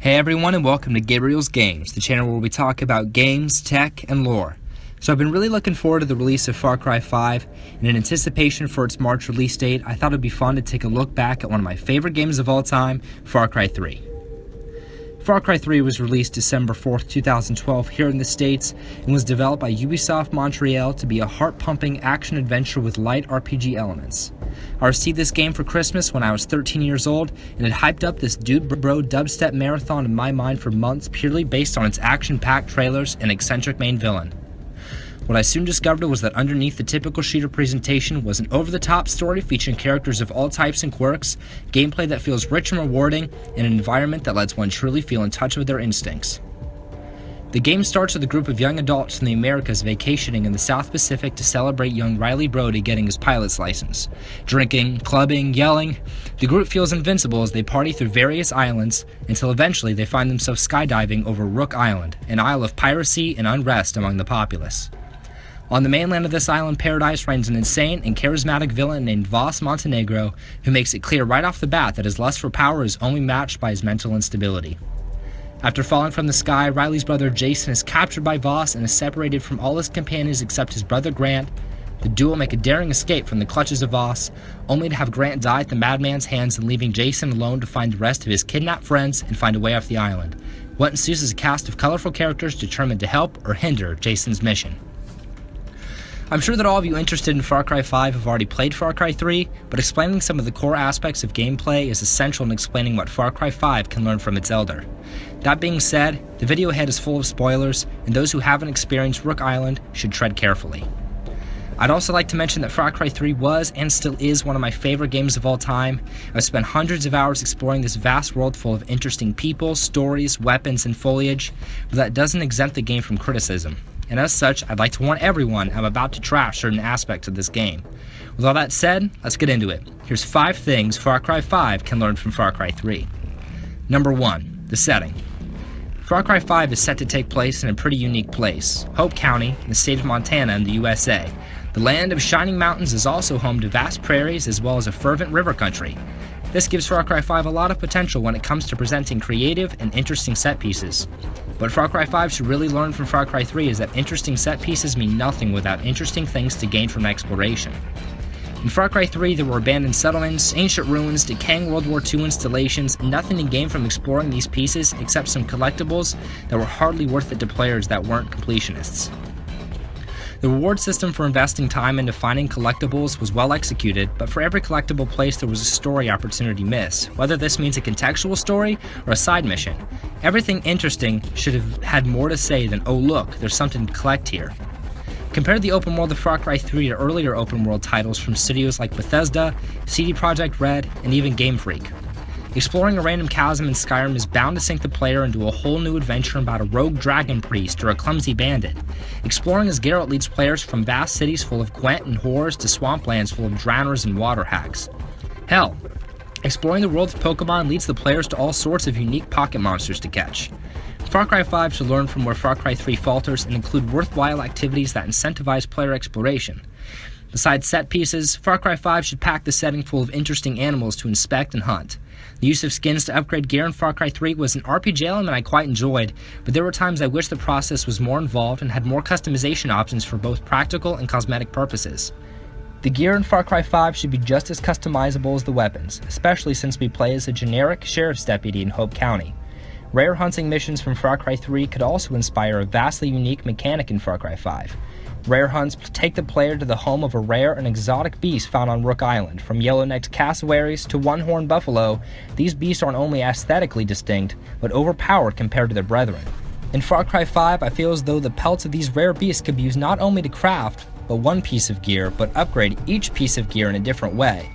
Hey everyone, and welcome to Gabriel's Games, the channel where we talk about games, tech, and lore. So I've been really looking forward to the release of Far Cry 5, and in anticipation for its March release date, I thought it'd be fun to take a look back at one of my favorite games of all time, Far Cry 3. Far Cry 3 was released December 4th, 2012 here in the States, and was developed by Ubisoft Montreal to be a heart-pumping action-adventure with light RPG elements. I received this game for Christmas when I was 13 years old, and it hyped up this dude bro dubstep marathon in my mind for months purely based on its action-packed trailers and eccentric main villain. What I soon discovered was that underneath the typical shooter presentation was an over-the-top story featuring characters of all types and quirks, gameplay that feels rich and rewarding, and an environment that lets one truly feel in touch with their instincts. The game starts with a group of young adults from the Americas vacationing in the South Pacific to celebrate young Riley Brody getting his pilot's license. Drinking, clubbing, yelling, the group feels invincible as they party through various islands until eventually they find themselves skydiving over Rook Island, an isle of piracy and unrest among the populace. On the mainland of this island paradise reigns an insane and charismatic villain named Voss Montenegro, who makes it clear right off the bat that his lust for power is only matched by his mental instability. After falling from the sky, Riley's brother Jason is captured by Voss and is separated from all his companions except his brother Grant. The duo make a daring escape from the clutches of Voss, only to have Grant die at the madman's hands and leaving Jason alone to find the rest of his kidnapped friends and find a way off the island. What ensues is a cast of colorful characters determined to help or hinder Jason's mission. I'm sure that all of you interested in Far Cry 5 have already played Far Cry 3, but explaining some of the core aspects of gameplay is essential in explaining what Far Cry 5 can learn from its elder. That being said, the video ahead is full of spoilers, and those who haven't experienced Rook Island should tread carefully. I'd also like to mention that Far Cry 3 was and still is one of my favorite games of all time. I've spent hundreds of hours exploring this vast world full of interesting people, stories, weapons, and foliage, but that doesn't exempt the game from criticism. And as such, I'd like to warn everyone I'm about to trash certain aspects of this game. With all that said, let's get into it. Here's 5 things Far Cry 5 can learn from Far Cry 3. Number 1. The setting. Far Cry 5 is set to take place in a pretty unique place, Hope County, in the state of Montana in the USA. The land of shining mountains is also home to vast prairies as well as a fervent river country. This gives Far Cry 5 a lot of potential when it comes to presenting creative and interesting set pieces. What Far Cry 5 should really learn from Far Cry 3 is that interesting set pieces mean nothing without interesting things to gain from exploration. In Far Cry 3, there were abandoned settlements, ancient ruins, decaying World War II installations, and nothing to gain from exploring these pieces except some collectibles that were hardly worth it to players that weren't completionists. The reward system for investing time into finding collectibles was well executed, but for every collectible place there was a story opportunity missed, whether this means a contextual story or a side mission. Everything interesting should have had more to say than, oh look, there's something to collect here. Compare the open world of Far Cry 3 to earlier open world titles from studios like Bethesda, CD Projekt Red, and even Game Freak. Exploring a random chasm in Skyrim is bound to sink the player into a whole new adventure about a rogue dragon priest or a clumsy bandit. Exploring as Geralt leads players from vast cities full of Gwent and horrors to swamplands full of drowners and water hacks. Hell, exploring the world of Pokemon leads the players to all sorts of unique pocket monsters to catch. Far Cry 5 should learn from where Far Cry 3 falters and include worthwhile activities that incentivize player exploration. Besides set pieces, Far Cry 5 should pack the setting full of interesting animals to inspect and hunt. The use of skins to upgrade gear in Far Cry 3 was an RPG element I quite enjoyed, but there were times I wish the process was more involved and had more customization options for both practical and cosmetic purposes. The gear in Far Cry 5 should be just as customizable as the weapons, especially since we play as a generic sheriff's deputy in Hope County. Rare hunting missions from Far Cry 3 could also inspire a vastly unique mechanic in Far Cry 5. Rare hunts take the player to the home of a rare and exotic beast found on Rook Island. From yellow-necked cassowaries to one-horned buffalo, these beasts aren't only aesthetically distinct, but overpowered compared to their brethren. In Far Cry 5, I feel as though the pelts of these rare beasts could be used not only to craft but one piece of gear, but upgrade each piece of gear in a different way.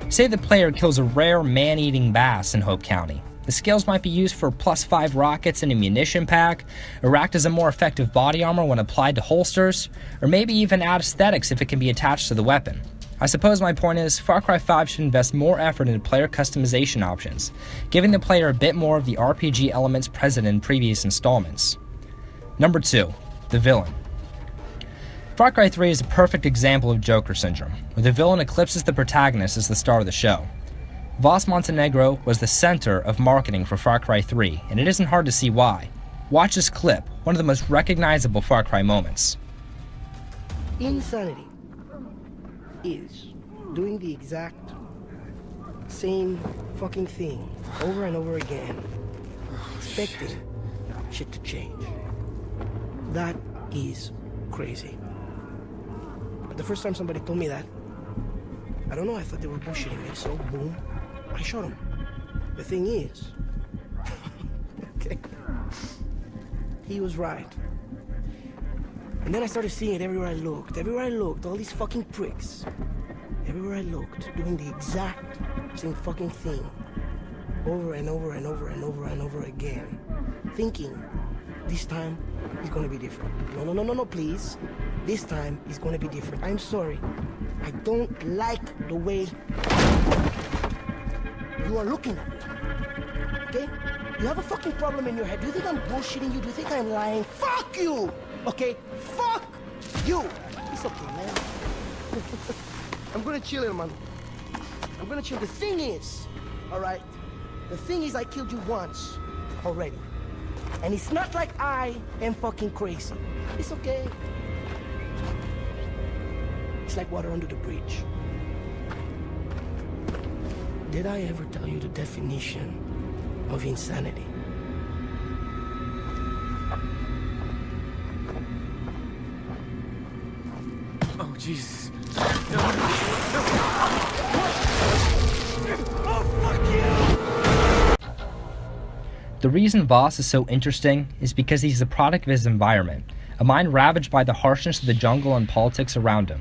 Say the player kills a rare man-eating bass in Hope County. The scales might be used for +5 rockets in a munition pack, or act as a more effective body armor when applied to holsters, or maybe even add aesthetics if it can be attached to the weapon. I suppose my point is, Far Cry 5 should invest more effort into player customization options, giving the player a bit more of the RPG elements present in previous installments. Number 2. The villain. Far Cry 3 is a perfect example of Joker syndrome, where the villain eclipses the protagonist as the star of the show. Voss Montenegro was the center of marketing for Far Cry 3, and it isn't hard to see why. Watch this clip, one of the most recognizable Far Cry moments. Insanity is doing the exact same fucking thing over and over again, expecting shit to change. That is crazy. But the first time somebody told me that, I don't know, I thought they were bullshitting me, so boom, I shot him. The thing is, okay, he was right. And then I started seeing it everywhere I looked, all these fucking pricks. Everywhere I looked, doing the exact same fucking thing. Over and over and over and over and over again. Thinking, this time, it's gonna be different. No, please. This time, it's gonna be different. I'm sorry. I don't like the way you are looking at me. Okay? You have a fucking problem in your head. Do you think I'm bullshitting you? Do you think I'm lying? Fuck you! Okay? Fuck you! It's okay, man. I'm gonna chill here, man. I'm gonna chill. The thing is, alright? The thing is, I killed you once already. And it's not like I am fucking crazy. It's okay. It's like water under the bridge. Did I ever tell you the definition of insanity? Oh, Jesus. The reason Voss is so interesting is because he's the product of his environment, a mind ravaged by the harshness of the jungle and politics around him.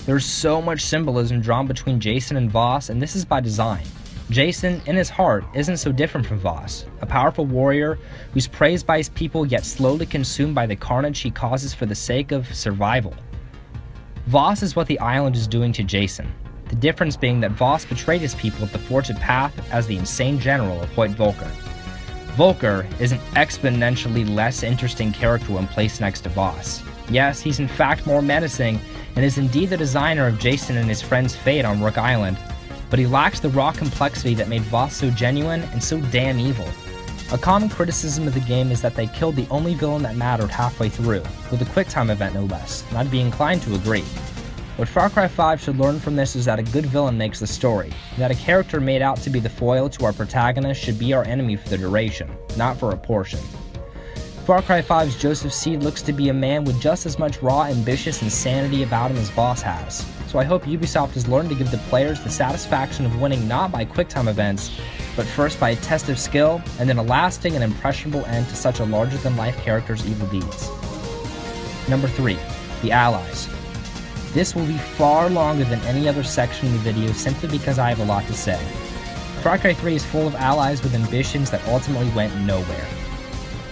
There's so much symbolism drawn between Jason and Voss, and this is by design. Jason, in his heart, isn't so different from Voss, a powerful warrior who's praised by his people yet slowly consumed by the carnage he causes for the sake of survival. Voss is what the island is doing to Jason, the difference being that Voss betrayed his people at the forged path as the insane general of White Volker. Volker is an exponentially less interesting character when placed next to Voss. Yes, he's in fact more menacing and is indeed the designer of Jason and his friend's fate on Rook Island, but he lacks the raw complexity that made Voss so genuine and so damn evil. A common criticism of the game is that they killed the only villain that mattered halfway through, with a QuickTime event no less, and I'd be inclined to agree. What Far Cry 5 should learn from this is that a good villain makes the story, and that a character made out to be the foil to our protagonist should be our enemy for the duration, not for a portion. Far Cry 5's Joseph Seed looks to be a man with just as much raw, ambitious insanity about him as Voss has, so I hope Ubisoft has learned to give the players the satisfaction of winning not by QuickTime events, but first by a test of skill, and then a lasting and impressionable end to such a larger-than-life character's evil deeds. Number 3. The Allies. This will be far longer than any other section of the video simply because I have a lot to say. Far Cry 3 is full of allies with ambitions that ultimately went nowhere.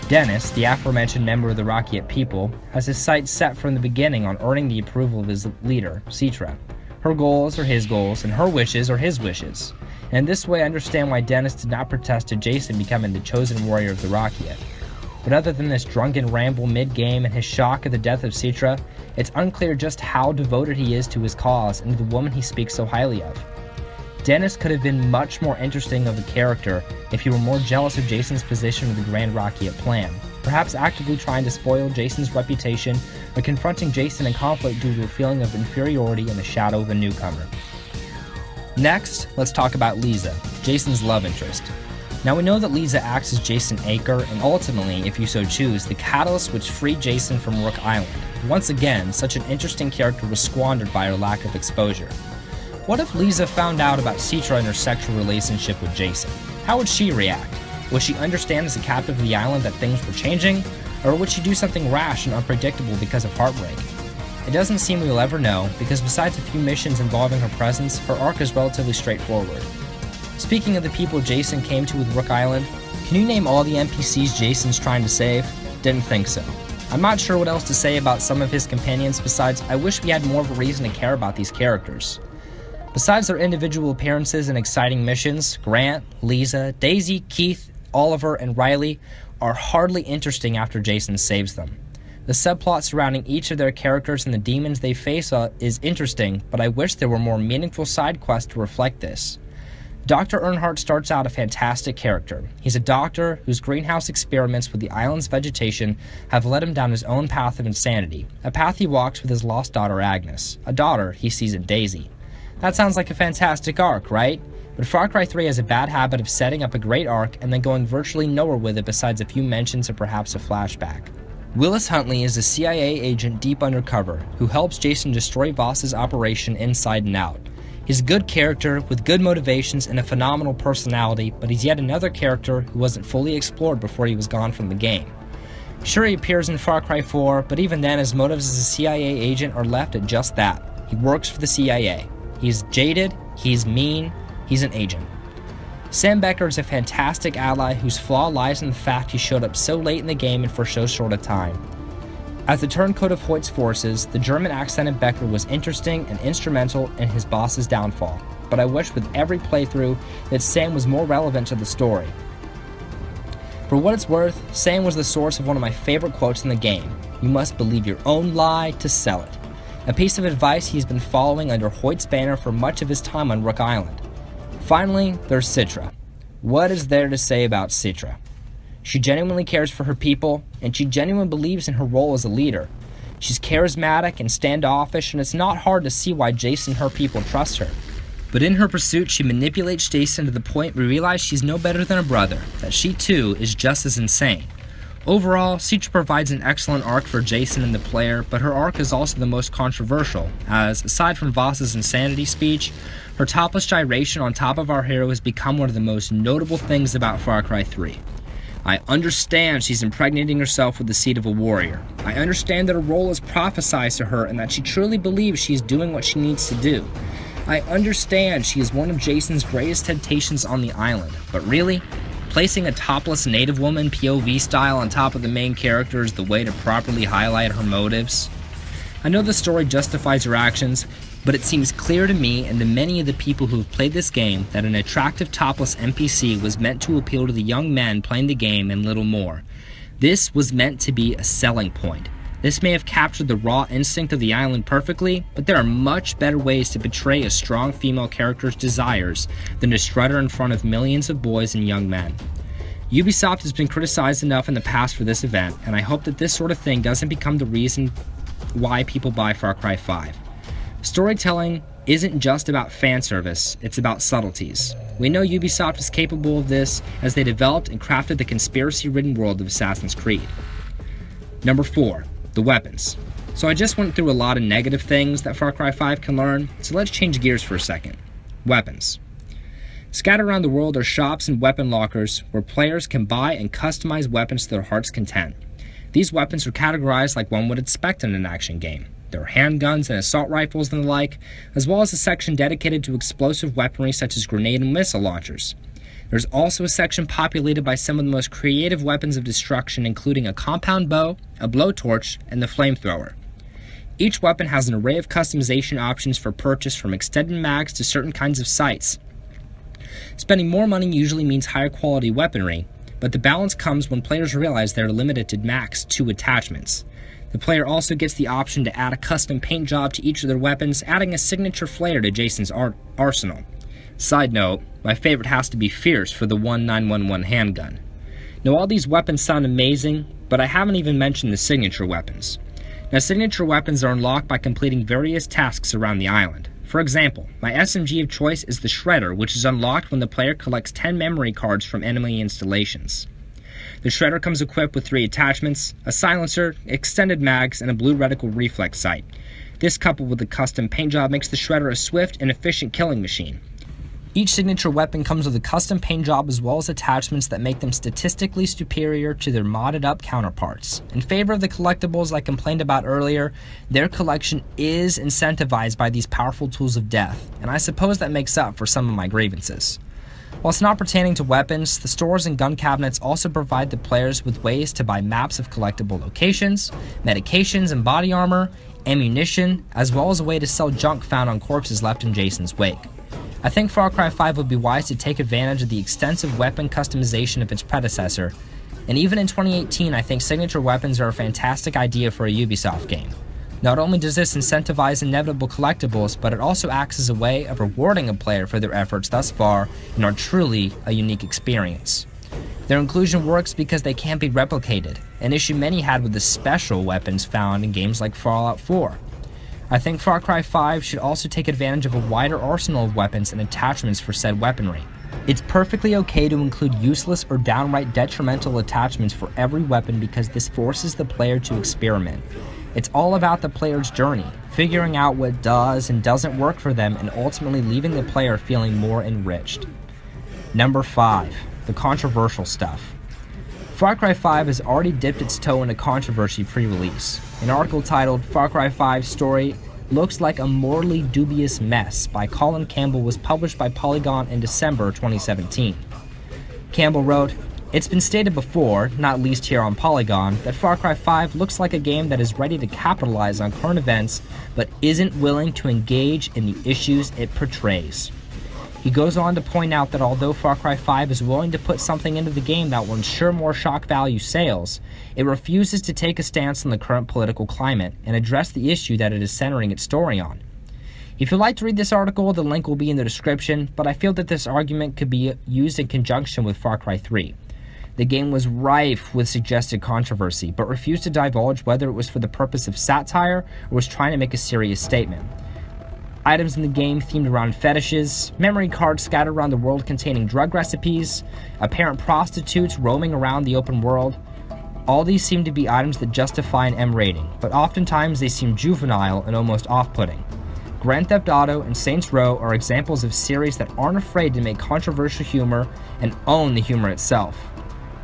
Dennis, the aforementioned member of the Rakyat people, has his sights set from the beginning on earning the approval of his leader, Citra. Her goals are his goals, and her wishes are his wishes. And in this way I understand why Dennis did not protest to Jason becoming the chosen warrior of the Rakyat. But other than this drunken ramble mid-game and his shock at the death of Citra, it's unclear just how devoted he is to his cause and to the woman he speaks so highly of. Dennis could have been much more interesting of a character if he were more jealous of Jason's position of the Grand Rakyat plan, perhaps actively trying to spoil Jason's reputation or confronting Jason in conflict due to a feeling of inferiority in the shadow of a newcomer. Next, let's talk about Lisa, Jason's love interest. Now we know that Lisa acts as Jason Aker and ultimately, if you so choose, the catalyst which freed Jason from Rook Island. Once again, such an interesting character was squandered by her lack of exposure. What if Lisa found out about Citra and her sexual relationship with Jason? How would she react? Would she understand as a captive of the island that things were changing? Or would she do something rash and unpredictable because of heartbreak? It doesn't seem we'll ever know, because besides a few missions involving her presence, her arc is relatively straightforward. Speaking of the people Jason came to with Rook Island, can you name all the NPCs Jason's trying to save? Didn't think so. I'm not sure what else to say about some of his companions besides I wish we had more of a reason to care about these characters. Besides their individual appearances and exciting missions, Grant, Lisa, Daisy, Keith, Oliver, and Riley are hardly interesting after Jason saves them. The subplot surrounding each of their characters and the demons they face is interesting, but I wish there were more meaningful side quests to reflect this. Dr. Earnhardt starts out a fantastic character. He's a doctor whose greenhouse experiments with the island's vegetation have led him down his own path of insanity, a path he walks with his lost daughter Agnes, a daughter he sees in Daisy. That sounds like a fantastic arc, right? But Far Cry 3 has a bad habit of setting up a great arc and then going virtually nowhere with it besides a few mentions or perhaps a flashback. Willis Huntley is a CIA agent deep undercover who helps Jason destroy Voss's operation inside and out. He's a good character with good motivations and a phenomenal personality, but he's yet another character who wasn't fully explored before he was gone from the game. Sure, he appears in Far Cry 4, but even then his motives as a CIA agent are left at just that. He works for the CIA. He's jaded, he's mean, he's an agent. Sam Becker is a fantastic ally whose flaw lies in the fact he showed up so late in the game and for so short a time. As the turncoat of Hoyt's forces, the German accented Becker was interesting and instrumental in his boss's downfall, but I wish with every playthrough that Sam was more relevant to the story. For what it's worth, Sam was the source of one of my favorite quotes in the game: "You must believe your own lie to sell it," a piece of advice he's been following under Hoyt's banner for much of his time on Rook Island. Finally, there's Citra. What is there to say about Citra? She genuinely cares for her people, and she genuinely believes in her role as a leader. She's charismatic and standoffish, and it's not hard to see why Jason and her people trust her. But in her pursuit, she manipulates Jason to the point we realize she's no better than a brother, that she too is just as insane. Overall, Citra provides an excellent arc for Jason and the player, but her arc is also the most controversial, as, aside from Voss's insanity speech, her topless gyration on top of our hero has become one of the most notable things about Far Cry 3. I understand she's impregnating herself with the seed of a warrior. I understand that her role is prophesized to her and that she truly believes she is doing what she needs to do. I understand she is one of Jason's greatest temptations on the island, but really? Placing a topless native woman POV style on top of the main character is the way to properly highlight her motives? I know the story justifies her actions, but it seems clear to me and to many of the people who have played this game that an attractive topless NPC was meant to appeal to the young men playing the game and little more. This was meant to be a selling point. This may have captured the raw instinct of the island perfectly, but there are much better ways to portray a strong female character's desires than to strut her in front of millions of boys and young men. Ubisoft has been criticized enough in the past for this event, and I hope that this sort of thing doesn't become the reason why people buy Far Cry 5. Storytelling isn't just about fan service, it's about subtleties. We know Ubisoft is capable of this as they developed and crafted the conspiracy-ridden world of Assassin's Creed. Number 4, the weapons. So I just went through a lot of negative things that Far Cry 5 can learn, so let's change gears for a second. Weapons. Scattered around the world are shops and weapon lockers where players can buy and customize weapons to their heart's content. These weapons are categorized like one would expect in an action game. There are handguns and assault rifles and the like, as well as a section dedicated to explosive weaponry such as grenade and missile launchers. There's also a section populated by some of the most creative weapons of destruction, including a compound bow, a blowtorch, and the flamethrower. Each weapon has an array of customization options for purchase, from extended mags to certain kinds of sights. Spending more money usually means higher quality weaponry, but the balance comes when players realize they're limited to max 2 attachments. The player also gets the option to add a custom paint job to each of their weapons, adding a signature flair to Jason's arsenal. Side note, my favorite has to be Fierce for the 1911 handgun. Now all these weapons sound amazing, but I haven't even mentioned the signature weapons. Now signature weapons are unlocked by completing various tasks around the island. For example, my SMG of choice is the Shredder, which is unlocked when the player collects 10 memory cards from enemy installations. The Shredder comes equipped with 3 attachments, a silencer, extended mags, and a blue reticle reflex sight. This, coupled with a custom paint job, makes the Shredder a swift and efficient killing machine. Each signature weapon comes with a custom paint job as well as attachments that make them statistically superior to their modded up counterparts. In favor of the collectibles I complained about earlier, their collection is incentivized by these powerful tools of death, and I suppose that makes up for some of my grievances. Whilst not pertaining to weapons, the stores and gun cabinets also provide the players with ways to buy maps of collectible locations, medications and body armor, ammunition, as well as a way to sell junk found on corpses left in Jason's wake. I think Far Cry 5 would be wise to take advantage of the extensive weapon customization of its predecessor, and even in 2018 I think signature weapons are a fantastic idea for a Ubisoft game. Not only does this incentivize inevitable collectibles, but it also acts as a way of rewarding a player for their efforts thus far and are truly a unique experience. Their inclusion works because they can't be replicated, an issue many had with the special weapons found in games like Fallout 4. I think Far Cry 5 should also take advantage of a wider arsenal of weapons and attachments for said weaponry. It's perfectly okay to include useless or downright detrimental attachments for every weapon because this forces the player to experiment. It's all about the player's journey, figuring out what does and doesn't work for them and ultimately leaving the player feeling more enriched. Number 5. The controversial stuff. Far Cry 5 has already dipped its toe into controversy pre-release. An article titled Far Cry 5's story looks like a morally dubious mess by Colin Campbell was published by Polygon in December 2017. Campbell wrote, "It's been stated before, not least here on Polygon, that Far Cry 5 looks like a game that is ready to capitalize on current events but isn't willing to engage in the issues it portrays." He goes on to point out that although Far Cry 5 is willing to put something into the game that will ensure more shock value sales, it refuses to take a stance on the current political climate and address the issue that it is centering its story on. If you'd like to read this article, the link will be in the description, but I feel that this argument could be used in conjunction with Far Cry 3. The game was rife with suggested controversy, but refused to divulge whether it was for the purpose of satire or was trying to make a serious statement. Items in the game themed around fetishes, memory cards scattered around the world containing drug recipes, apparent prostitutes roaming around the open world. All these seem to be items that justify an M rating, but oftentimes they seem juvenile and almost off-putting. Grand Theft Auto and Saints Row are examples of series that aren't afraid to make controversial humor and own the humor itself.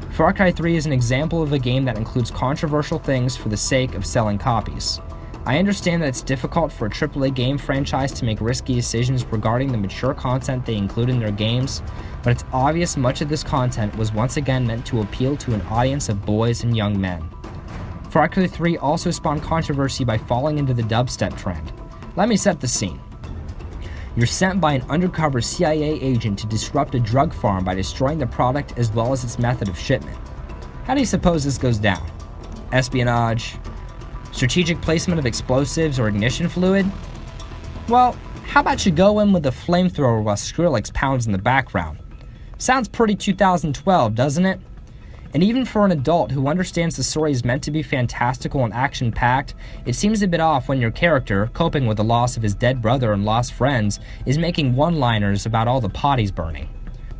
Far Cry 3 is an example of a game that includes controversial things for the sake of selling copies. I understand that it's difficult for a AAA game franchise to make risky decisions regarding the mature content they include in their games, but it's obvious much of this content was once again meant to appeal to an audience of boys and young men. Far Cry 3 also spawned controversy by falling into the dubstep trend. Let me set the scene. You're sent by an undercover CIA agent to disrupt a drug farm by destroying the product as well as its method of shipment. How do you suppose this goes down? Espionage? Strategic placement of explosives or ignition fluid? Well, how about you go in with a flamethrower while Skrillex pounds in the background? Sounds pretty 2012, doesn't it? And even for an adult who understands the story is meant to be fantastical and action-packed, it seems a bit off when your character, coping with the loss of his dead brother and lost friends, is making one-liners about all the pot he's burning.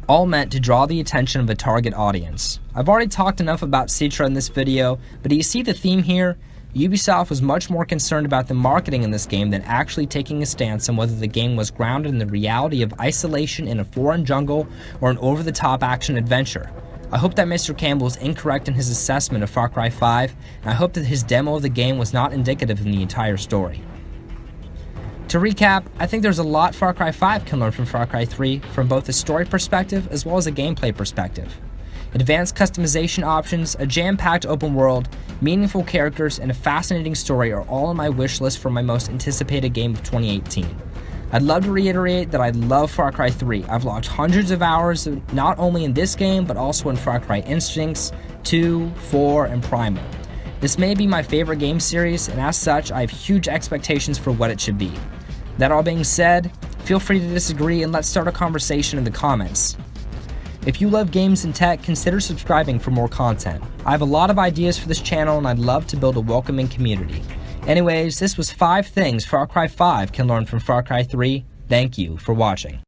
All meant to draw the attention of a target audience. I've already talked enough about Citra in this video, but do you see the theme here? Ubisoft was much more concerned about the marketing in this game than actually taking a stance on whether the game was grounded in the reality of isolation in a foreign jungle or an over-the-top action adventure. I hope that Mr. Campbell is incorrect in his assessment of Far Cry 5, and I hope that his demo of the game was not indicative of the entire story. To recap, I think there's a lot Far Cry 5 can learn from Far Cry 3 from both a story perspective as well as a gameplay perspective. Advanced customization options, a jam-packed open world, meaningful characters, and a fascinating story are all on my wish list for my most anticipated game of 2018. I'd love to reiterate that I love Far Cry 3. I've logged hundreds of hours not only in this game, but also in Far Cry Instincts, 2, 4, and Primal. This may be my favorite game series, and as such, I have huge expectations for what it should be. That all being said, feel free to disagree and let's start a conversation in the comments. If you love games and tech, consider subscribing for more content. I have a lot of ideas for this channel and I'd love to build a welcoming community. Anyways, this was 5 things Far Cry 5 can learn from Far Cry 3. Thank you for watching.